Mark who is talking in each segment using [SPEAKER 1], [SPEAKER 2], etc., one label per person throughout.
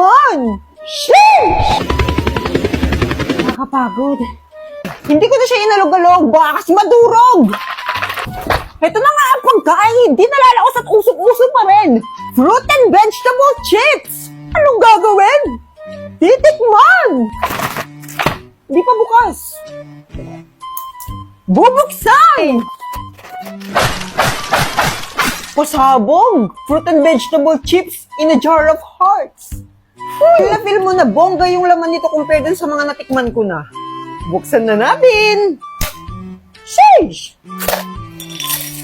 [SPEAKER 1] Tikman! Sheesh! Nakakapagod. Hindi ko na siya inalog-alog, baka kasi madurog! Ito na nga ang pagkain, hindi nalalaos at usok-usok pa rin. Fruit and vegetable chips! Anong gagawin? Titikman! Hindi pa bukas. Bubuksan! Pasabog! Fruit and vegetable chips in a jar of hearts. Feel mo na bongga yung laman nito compared dun sa mga natikman ko na. Buksan na natin! Sheesh!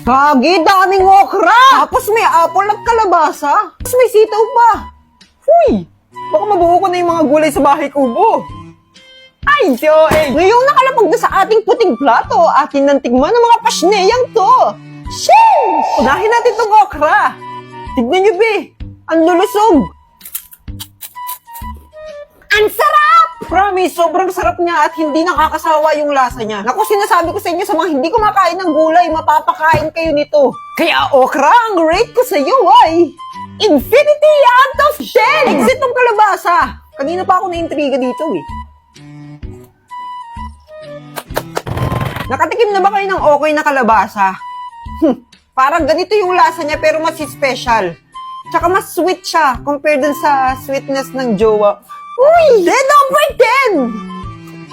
[SPEAKER 1] Kagi, daming okra! Tapos may apple at kalabasa. Tapos may sitaw pa. Huy! Baka mabuo ko na yung mga gulay sa bahay kubo. Ay, Joey! Ngayong nakalapag na sa ating puting plato, atin nang tigman ng mga pasneyang to. Sheesh! Unahin natin itong okra. Tignan nyo, be. Ang lulusog. Ang sarap! Promise, sobrang sarap niya at hindi nakakasawa yung lasa niya. Naku, sinasabi ko sa inyo sa mga hindi kumakain ng gulay, mapapakain kayo nito. Kaya okra, ang rate ko sa iyo ay infinity out of 10! Exit ng kalabasa. Kanina pa ako na-intriga dito eh. Nakatikim na ba kayo ng okay na kalabasa? Parang ganito yung lasa niya pero mas special. Tsaka mas sweet siya compared dun sa sweetness ng jowa. Uy! 10 over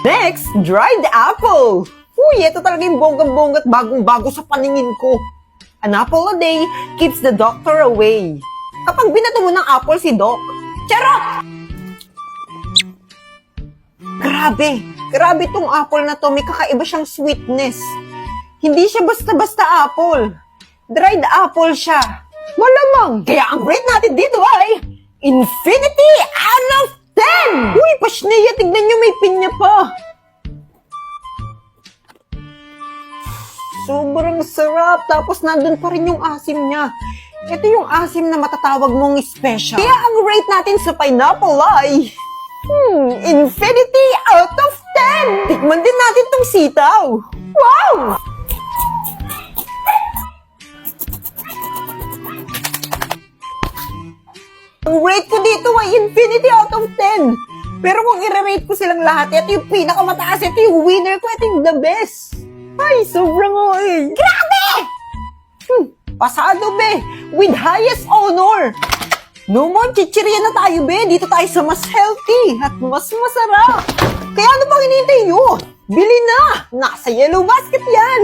[SPEAKER 1] 10! Next, dried apple. Uy, ito talaga yung bonggang-bongga at bagong-bago sa paningin ko. An apple a day keeps the doctor away. Kapag binato mo ng apple si Doc, charot! Grabe! Grabe tong apple na to. May kakaiba siyang sweetness. Hindi siya basta-basta apple. Dried apple siya. Malamang. Kaya ang rate natin dito ay infinity out of 10! Uy, pasneya, tignan nyo, may pinya pa. Sobrang sarap. Tapos nandun pa rin yung asim niya. Ito yung asim na matatawag mong special. Kaya ang rate natin sa pineapple ay infinity out of 10! Tikman din natin tong sitaw. Wow! Ang rate ko dito ay infinity out of 10. Pero kung i-rate ko silang lahat, ito yung pinakamataas, ito yung winner ko, ito yung the best. Ay, sobrang grabe! Pasado, be, with highest honor. No more chichirya na tayo, be. Dito tayo sa mas healthy at mas masarap. Kaya ano bang hinihintay nyo? Bili na! Nasa yellow basket yan!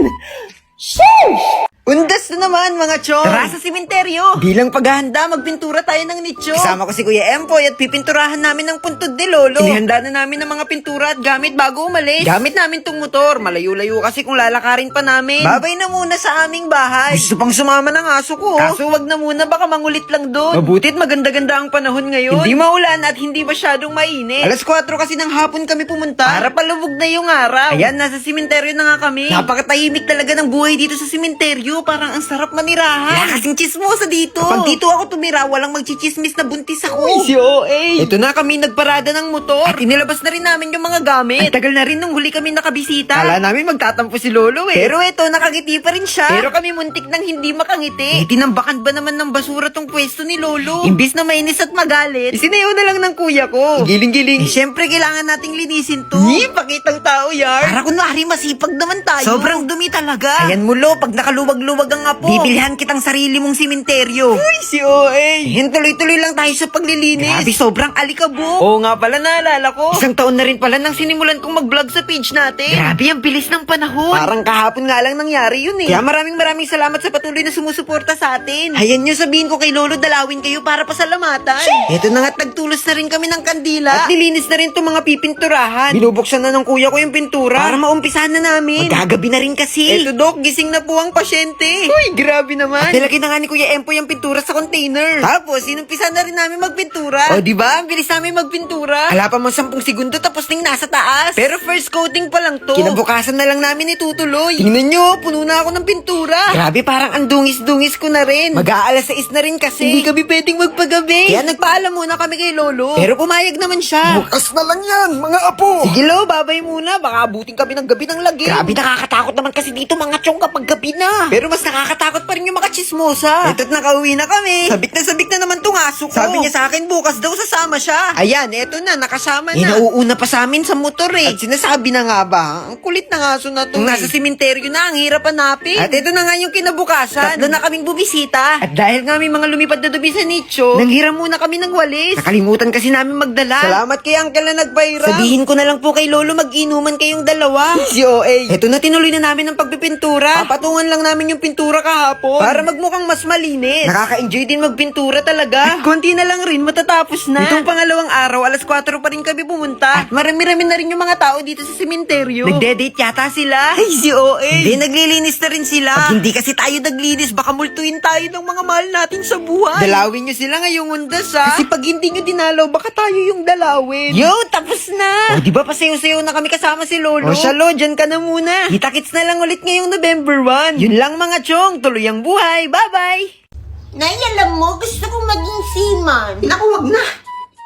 [SPEAKER 1] Sheesh!
[SPEAKER 2] Undas na naman mga chong! Tara sa simenteryo! Bilang paghahanda, magpintura tayo ng nicho. Kasama ko si Kuya Empoy at pipinturahan namin ng puntod ni Lolo. Inihanda na namin ng mga pintura at gamit bago umalis. Gamit namin tong motor. Malayo-layo kasi kung lalakarin pa namin. Babay na muna sa aming bahay. Gusto pang sumama ng aso ko. Kaso wag na muna, baka mangulit lang doon. Mabutit maganda-ganda ang panahon ngayon. Hindi maulan at hindi masyadong mainit. Alas 4 kasi ng hapon kami pumunta. Para palubog na yung araw. Ayan, nasa simenteryo na nga kami. Napakatahimik talaga ng buhay dito sa simenteryo. Parang ang sarap manirahan. Wala kasing chismosa dito. Kapag dito ako tumira, walang magchichismis na buntis ako. Uy, si OA. Ito na kami nagparada ng motor. At inilabas na rin namin yung mga gamit. Ang tagal na rin nung huli kami nakabisita. Kala namin magtatampo si Lolo eh. Pero ito, nakangiti pa rin siya. Pero kami muntik nang hindi makangiti. Tinambakan ba naman ng basura tong pwesto ni Lolo? Imbis na mainis at magalit, isinayaw na lang ng kuya ko. Giling-giling. Siyempre, kailangan nating linisin to. Pakitang tao yan. Para kunwari masipag naman tayo. Sobrang dumi talaga. Ayan mo, Lo, pag nakaluwag-luwag ang apo, bibilhan kitang sarili mong simenteryo. Uy, si OA. Tuloy-tuloy lang tayo sa paglilinis. Grabe, sobrang alikabok. Oo nga pala, naalala ko. Isang taon na rin pala nang sinimulan kong mag-vlog sa page natin. Grabe, ang bilis ng panahon. Parang kahapon nga lang nangyari yun eh. Kaya maraming salamat sa patuloy na sumusuporta sa atin. Hayan nyo, sabihin ko kay Lolo, dalawin kayo para pasalamatan. Ito na nga't nagtulos na rin kami ng kandila. At nilinis na rin itong mga pipinturahan. Binubuksan na ng kuya ko yung pintura para maumpisahan na namin. Magagabi na rin kasi. Eto, Dok, gising na po ang pasyente. Uy, grabe naman. At nilagay na nga ni Kuya Empoy yung pintura sa container. Tapos, inumpisa na rin namin magpintura. O, diba? Ang bilis namin magpintura. Hala pa mo 10 segundo tapos ning nasa taas. Pero first coating pa lang to. Kinabukasan na lang namin itutuloy. Tingnan nyo, puno na ako ng pintura. Grabe, parang ang dungis-dungis ko na rin. Mag-aalas 6 na rin kasi. Hindi kami pwedeng magpagabi. Kaya nagpaalam muna kami kay Lolo. Pero pumayag naman siya.
[SPEAKER 3] Bukas na lang yan, mga apo!
[SPEAKER 2] Sige, Lo, babay muna. Baka abutin kami ng gabi ng lagi. Grabe, nakakatakot naman kasi dito mga chong kapag gabi na. Pero mas nakakatakot pa rin yung mga chismosa. Ito't nakauwi na kami. Sabik na naman tong aso. pinapasok ko. Sabi niya sa akin, bukas daw sasama siya. Ayan, eto na, nakasama na. Nauuna pa sa amin sa motor eh. At sinasabi na nga ba, ang kulit na aso na to. Kung nasa sementeryo na, ang hirap hanapin. At ito na nga yung kinabukasan. Tatlo na kaming bumisita. At dahil nga may mga lumipad na dumi sa nicho, nanghiram muna kami ng walis. Nakalimutan kasi namin magdala. Salamat kay Uncle na nagpairam. Sabihin ko na lang po kay Lolo, mag-inuman kayong dalawa. Si OA. Ito na, tinuloy na namin ang pagpipintura. Papatungan lang namin yung pintura kahapon. Para magmukhang mas malinis. Nakaka-enjoy din magpintura talaga. Konti na lang rin, matatapos na. Itong pangalawang araw, alas 4 pa rin kami pumunta. At marami-rami na rin yung mga tao dito sa sementeryo. Nagde-date yata sila. Ay, si OA. Hindi, naglilinis na rin sila. Pag hindi kasi tayo naglinis, baka multuin tayo ng mga mahal natin sa buhay. Dalawin nyo sila ngayong undas, ha? Kasi pag hindi nyo dinalaw, baka tayo yung dalawin. Yo, tapos na. O, di ba pasayo-sayo na kami kasama si Lolo? O, siya, Lo, dyan ka na muna. Kita-kits na lang ulit ngayong November 1. Yun lang mga chong, tuloy ang buhay. Bye-bye.
[SPEAKER 4] Nay, alam mo, gusto kong maging seaman.
[SPEAKER 2] Naku, wag na.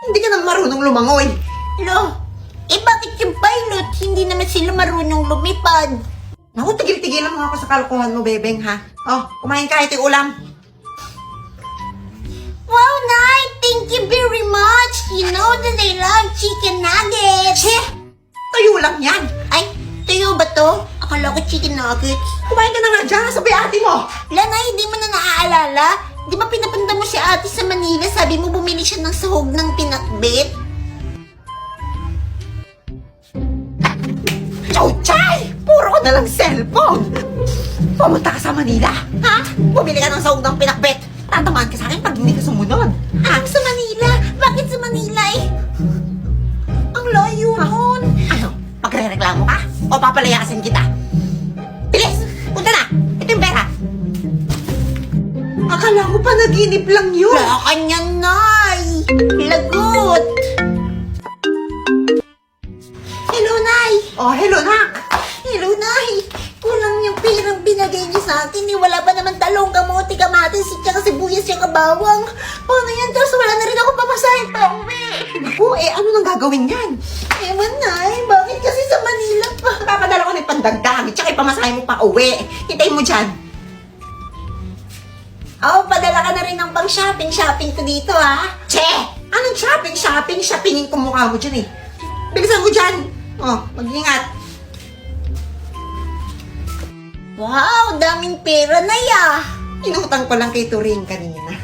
[SPEAKER 2] Hindi ka na marunong lumangoy.
[SPEAKER 4] Lo, bakit yung pilot, hindi naman sila marunong lumipad?
[SPEAKER 2] Naku, tigil-tigilan mo ako sa kalokohan mo, bebeng, ha? Oh, kumain ka, ito yung ulam.
[SPEAKER 4] Wow, Nay, thank you very much. You know that I love chicken nuggets.
[SPEAKER 2] Che, tayo lang yan.
[SPEAKER 4] Ay, tuyo ba to? Akala ko chicken nuggets.
[SPEAKER 2] Kumain ka na nga dyan, sabi ate mo.
[SPEAKER 4] Lanay, hindi mo na naaalala? Di ba pinapunta mo si ate sa Manila, sabi mo bumili siya ng sahog ng pinakbit?
[SPEAKER 2] Chow-chay! Puro ka na lang cellphone. Pumunta ka sa Manila, ha? Bumili ka ng sahog ng pinakbet. Tatamaan ka sa akin pag hindi ka sumunod.
[SPEAKER 4] Sa Manila? Bakit sa Manila eh?
[SPEAKER 2] Ang layo nun. Ano? Magre-reklamo ka? O papalayasin kita? Bilis! Punta na! Ito yung pera. Akala ko pa naginip lang yun.
[SPEAKER 4] Wala ka niyan, Nay! Lagot! Hello, Nay!
[SPEAKER 2] Oh, hello, nak.
[SPEAKER 4] Hello, Nay! Kulang yung perang binagay niyo sa akin. Wala pa naman talong, kamote, kamatis, tsaka sibuyas, tsaka bawang. Paano yan? Tapos wala na rin ako papasahin pa uwi.
[SPEAKER 2] Naku, ano nang gagawin yan?
[SPEAKER 4] Ewan, Nay. Bakit kasi sa Manila pa?
[SPEAKER 2] Papadala ko ng pandagdag, tsaka ipamasahe mo pa uwi. Hintayin mo dyan.
[SPEAKER 4] Oh, padala ka na rin ng pang-shopping ko dito, ha?
[SPEAKER 2] Che! Anong shopping? Shoppingin ko mukha mo dyan eh. Bilisan mo dyan. Oh, mag-ingat.
[SPEAKER 4] Wow, daming pera na ya.
[SPEAKER 2] Inutang ko lang kay Turing kanina.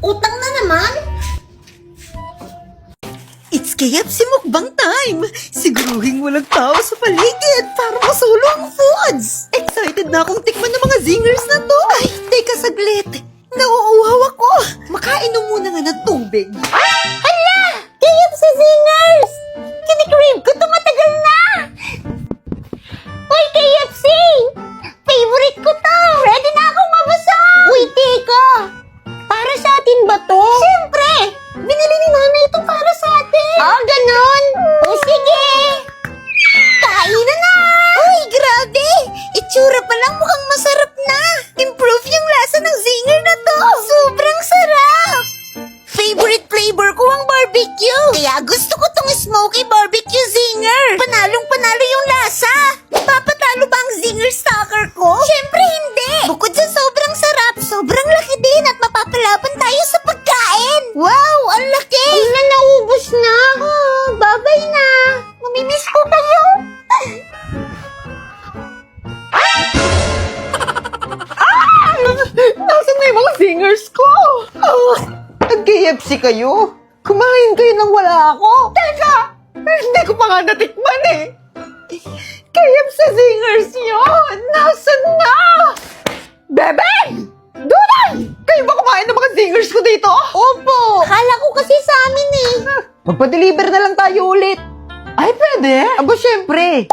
[SPEAKER 4] Utang na naman.
[SPEAKER 2] It's KFC mukbang time! Siguruhin walang tao sa paligid para masulo ang foods! Excited na akong tikman ng mga zingers na to! Ay, teka saglit! Nauuhaw ako! Makain muna nga ng tubig!
[SPEAKER 4] Hala! KFC Zingers! Kinikrave ko to matagal na! Uy, KFC! Favorite ko to! Ready na akong mabusog! Uy, teka! Para sa atin ba to? Siyempre! Binili ni Mama ito para sa atin! Ah, ganon! O sige! Kainan na! Uy, grabe! Itsura pa lang mukhang masarap na! Improve yung lasa ng zinger na to! Sobrang sarap! Favorite flavor ko ang barbecue! Kaya gusto ko tong smoky barbecue zinger! Panalong-panalo yung lasa! Papatalo ba ang zinger stalker ko? Siyempre hindi! Bukod sa sobrang sarap, sobrang laki din at mapapalaban tayo sa pagkain! Wow! Ang laki! Una naubos na! Oh, babay na! Mamimiss ko kayo!
[SPEAKER 2] Nasaan na yung mga zingers ko? Oh, nag-KFC kayo? Kumain kayo nang wala ako? Teka! Hindi ko pa nga natikman eh! KFC zingers yun! Nasaan na? Bebeng! Dunay! Kayo ba kumain ng mga zingers ko dito?
[SPEAKER 4] Opo! Akala ko kasi sa amin eh!
[SPEAKER 2] Magpa-deliver na lang tayo ulit. Ay, pwede? Aba, syempre.